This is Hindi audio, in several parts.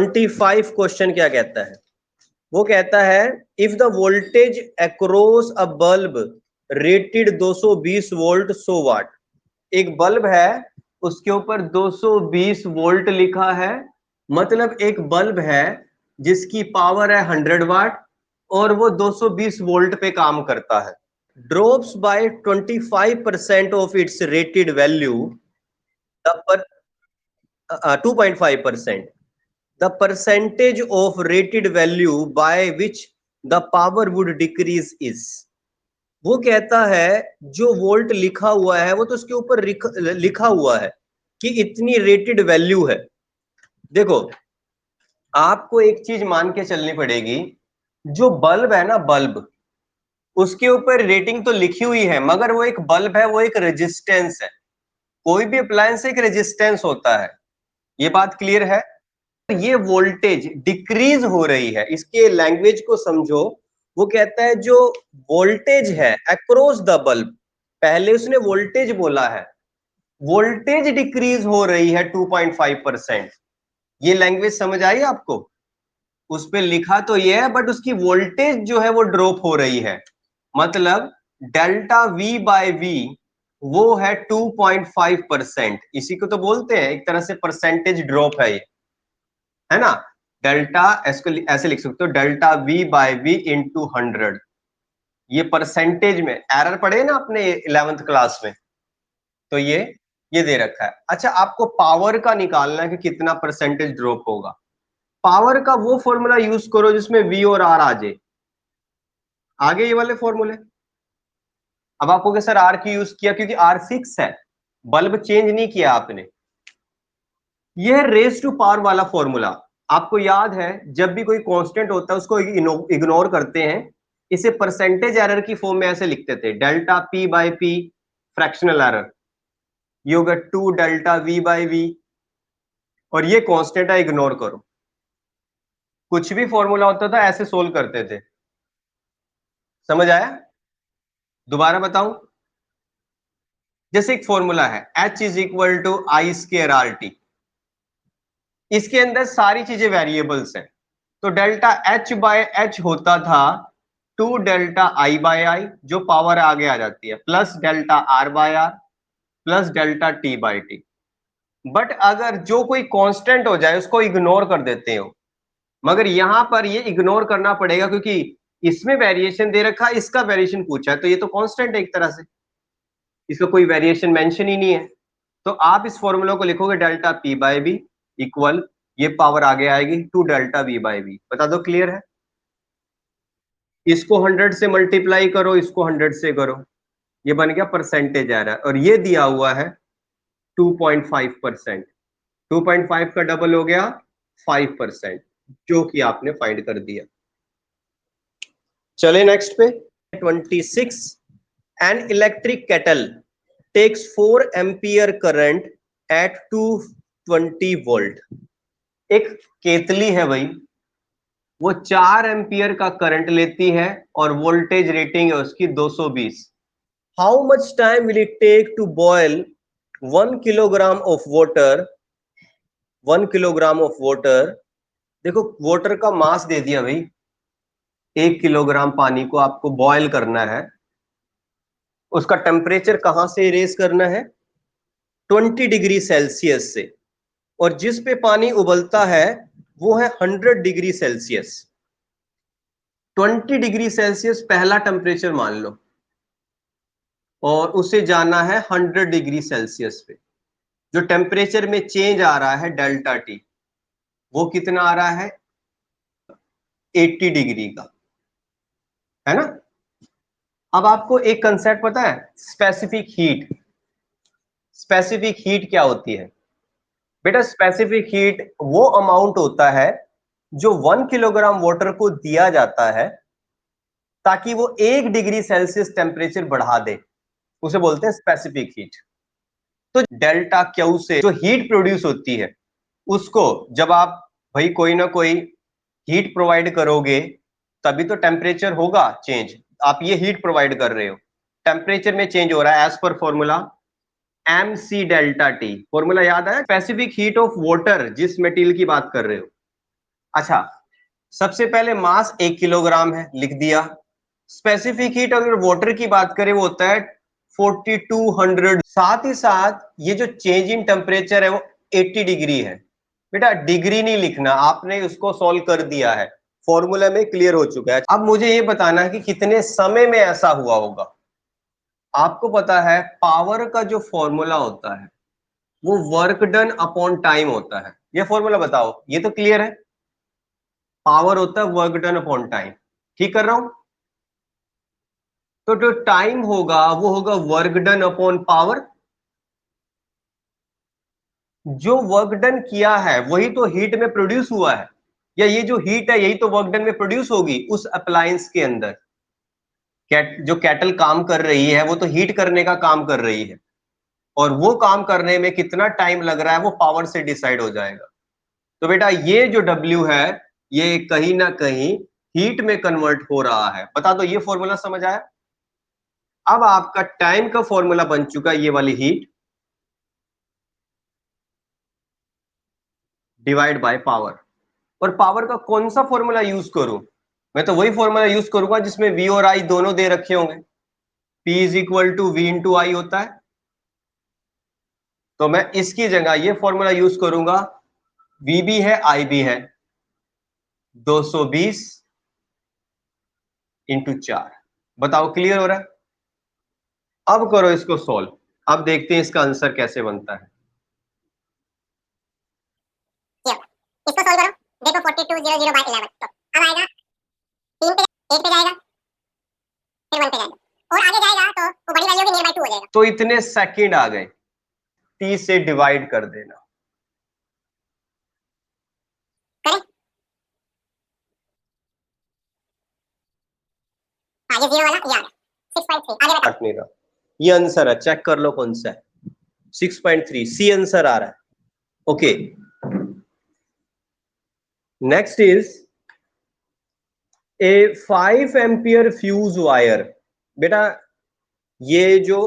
25 क्वेश्चन क्या कहता है? वो कहता है if the voltage across a bulb rated 220 volt सो वाट। एक बल्ब है, उसके ऊपर 220 वोल्ट लिखा है, मतलब एक बल्ब है जिसकी पावर है 100 वाट और वो 220 वोल्ट पे काम करता है। Drops by 25% of its rated value, the पर 2.5%, the percentage of rated value by which the power would decrease is। वो कहता है जो वोल्ट लिखा हुआ है वो तो उसके ऊपर लिखा हुआ है कि इतनी रेटेड वैल्यू है। देखो, आपको एक चीज मान के चलनी पड़ेगी, जो बल्ब है ना, बल्ब, उसके ऊपर रेटिंग तो लिखी हुई है, मगर वो एक बल्ब है, वो एक रेजिस्टेंस है। कोई भी अप्लायंस एक रेजिस्टेंस होता है, ये बात क्लियर है? ये वोल्टेज डिक्रीज हो रही है, इसके लैंग्वेज को समझो। वो कहता है जो वोल्टेज है अक्रॉस द बल्ब, पहले उसने वोल्टेज बोला है, वोल्टेज डिक्रीज हो रही है 2.5%। ये लैंग्वेज समझ आई आपको? उस पे लिखा तो ये है, बट उसकी वोल्टेज जो है वो ड्रॉप हो रही है, मतलब डेल्टा वी बाय वी वो है 2.5%। इसी को तो बोलते हैं एक तरह से परसेंटेज ड्रॉप है ये, है ना? डेल्टा ऐसे लिख सकते हो, delta V by V into 100। ये परसेंटेज में एरर पड़े ना अपने 11th क्लास में, तो ये दे रखा है। अच्छा, आपको पावर का निकालना है कि कितना परसेंटेज ड्रॉप होगा। पावर का वो फॉर्मूला यूज करो जिसमें वी और आर आ जाए। आगे ये वाले फॉर्मूले। अब आपको कि सर आर की यूज किया क्योंकि आर फिक्स है, बल्ब चेंज नहीं किया आपने। यह रेज टू पावर वाला फॉर्मूला आपको याद है, जब भी कोई कांस्टेंट होता है उसको इग्नोर करते हैं, इसे परसेंटेज एरर की फॉर्म में ऐसे लिखते थे, delta P by P fractional error, ये होगा 2 डेल्टा वी बाय वी, और ये कांस्टेंट है, इग्नोर करो। कुछ भी फॉर्मूला होता था ऐसे सोल्व करते थे। समझ आया? दोबारा बताऊं? जैसे एक फॉर्मूला है H is equal to I square R T, इसके अंदर सारी चीजें वेरिएबल्स हैं, तो डेल्टा H बाय H होता था 2 डेल्टा आई बाय आई, जो पावर आगे आ जाती है, plus delta R by R plus delta T by T. But अगर जो कोई कांस्टेंट हो जाए उसको इग्नोर कर देते हो, मगर यहां पर ये इग्नोर करना पड़ेगा क्योंकि इसमें वेरिएशन दे रखा है, इसका वेरिएशन पूछा है, तो ये तो कांस्टेंट है एक तरह से, इसका कोई वेरिएशन मेंशन ही नहीं है। तो आप इस फॉर्मूला को लिखोगे delta P by B equal, ये पावर आगे आएगी 2 डेल्टा वी बाय वी। बता दो, क्लियर है? इसको 100 से मल्टीप्लाई करो, इसको 100 से करो, ये बन गया परसेंटेज एरर, और ये दिया हुआ है 2.5%। 2.5 का डबल हो गया 5%, जो कि आपने फाइंड कर दिया। चले नेक्स्ट पे। 26, an electric kettle takes 4 ampere current at 220 volt. एक केतली है भाई, वो 4 एम्पियर का करंट लेती है और वोल्टेज रेटिंग है उसकी 220। How much time will it take to boil 1 kilogram of water? 1 kilogram of water, देखो वाटर का मास दे दिया भाई, 1 किलोग्राम पानी को आपको बॉयल करना है, उसका टेम्परेचर कहां से रेज करना है? 20 डिग्री सेल्सियस से, और जिस पे पानी उबलता है वो है 100 डिग्री सेल्सियस। 20 डिग्री सेल्सियस पहला टेम्परेचर मान लो, और उसे जाना है 100 डिग्री सेल्सियस पे। जो टेम्परेचर में चेंज आ रहा है डेल्टा टी, वो कितना आ रहा है? 80 डिग्री का, है ना? अब आपको एक कंसेप्ट पता है, स्पेसिफिक हीट। स्पेसिफिक हीट क्या होती है बेटा? स्पेसिफिक हीट वो अमाउंट होता है जो 1 किलोग्राम वाटर को दिया जाता है ताकि वो 1 डिग्री सेल्सियस टेम्परेचर बढ़ा दे, उसे बोलते हैं स्पेसिफिक हीट। तो डेल्टा क्यू से जो हीट प्रोड्यूस होती है, उसको जब आप भाई कोई ना कोई हीट प्रोवाइड करोगे तभी तो टेम्परेचर होगा चेंज। आप ये हीट प्रोवाइड कर रहे हो, टेम्परेचर में चेंज हो रहा है एज पर formula M C delta T. Formula याद है? स्पेसिफिक हीट ऑफ वाटर, जिस मटेरियल की बात कर रहे हो, अच्छा, सबसे पहले मास 1 किलोग्राम है, लिख दिया। स्पेसिफिक हीट अगर वाटर की बात करें वो होता है 4200। साथ ही साथ ये जो चेंज इन टेम्परेचर है वो 80 डिग्री है। बेटा डिग्री नहीं लिखना, आपने उसको सॉल्व कर दिया है, फॉर्मूला में क्लियर हो चुका है। अब मुझे ये बताना है कि कितने समय में ऐसा हुआ होगा। आपको पता है पावर का जो फॉर्मूला होता है वो वर्क डन अपॉन टाइम होता है। ये फॉर्मूला बताओ, ये तो क्लियर है। पावर होता है वर्क डन अपॉन टाइम, ठीक कर रहा हूं। तो जो टाइम होगा वो होगा वर्क डन अपॉन पावर। जो वर्क डन किया है वही तो हीट में प्रोड्यूस हुआ है, या ये जो हीट है यही तो वर्क डन में प्रोड्यूस होगी उस अप्लायंस के अंदर। जो कैटल काम कर रही है वो तो हीट करने का काम कर रही है, और वो काम करने में कितना टाइम लग रहा है वो पावर से डिसाइड हो जाएगा। तो बेटा ये जो W है ये कहीं ना कहीं हीट में कन्वर्ट हो रहा है। बता दो, ये फॉर्मूला समझ आया। अब आपका टाइम का फॉर्मूला बन चुका है ये वाली हीट डिवाइड बाय पावर। और पावर का कौन सा फॉर्मूला यूज करूं? मैं तो वही फॉर्मूला यूज करूंगा जिसमें V और I दोनों दे रखे होंगे। P is equal to V into I होता है। तो मैं इसकी जगह ये फॉर्मूला यूज करूंगा। V भी है I भी है, 220 इंटू 4। बताओ क्लियर हो रहा है? अब करो इसको सॉल्व। अब देखते हैं इसका आंसर कैसे बनता है। इसको सॉल्व करो, देखो 4200 बाय 11। तो अब आएगा 3 पे, 1 पे जाएगा, फिर 1 पे जाएगा, और आगे जाएगा तो वो बड़ी वैल्यू के नियर बाय 2 हो जाएगा। तो इतने सेकंड आ गए, 30 से डिवाइड कर देना। करें? हाँ, ये 0 वाला ये आ गया 6.3। आगे बता। नहीं रहा, ये आंसर है, चेक कर लो कौन सा है। 6.3 सी आंसर आ रहा है। Okay, next is a 5 ampere fuse wire. बेटा ये जो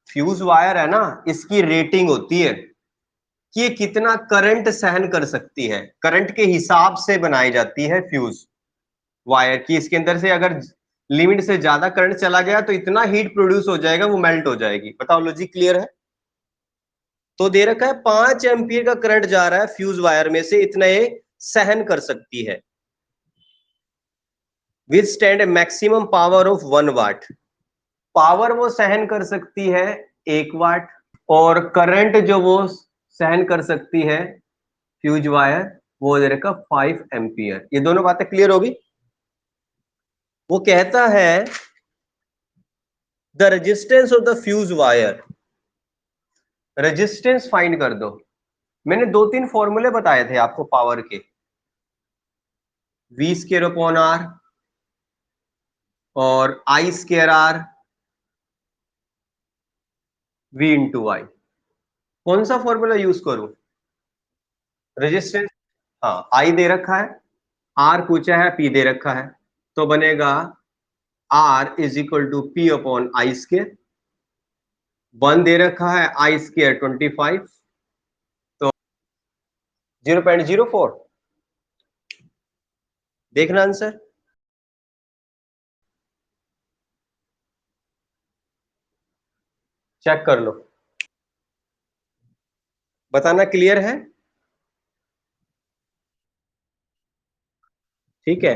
फ्यूज वायर है ना, इसकी रेटिंग होती है कि ये कितना करंट सहन कर सकती है। करंट के हिसाब से बनाई जाती है फ्यूज वायर की। इसके अंदर से अगर लिमिट से ज्यादा करंट चला गया तो इतना हीट प्रोड्यूस हो जाएगा, वो मेल्ट हो जाएगी। बताओ लॉजिक क्लियर है? तो दे रखा है 5 एम्पियर का करंट जा रहा है फ्यूज वायर में से, इतना ये सहन कर सकती है। Withstand a maximum power of 1 watt. Power वो सहन कर सकती है 1 वाट, और करंट जो वो सहन कर सकती है फ्यूज वायर वो दे रखा 5 एम्पियर। ये दोनों बातें क्लियर होगी। वो कहता है the resistance of the fuse wire. Resistance find कर दो। मैंने 2-3 फॉर्मूले बताए थे आपको पावर के, V स्क्वायर अपॉन R और I square R V into I. कौन सा फॉर्मूला यूज करूं? रेजिस्टेंस, हाँ I दे रखा है, R पूछा है, P दे रखा है, तो बनेगा R is equal to P upon I square. 1 दे रखा है, I स्क्वायर 25, तो 0.04। देखना आंसर, चेक कर लो, बताना क्लियर है? ठीक है।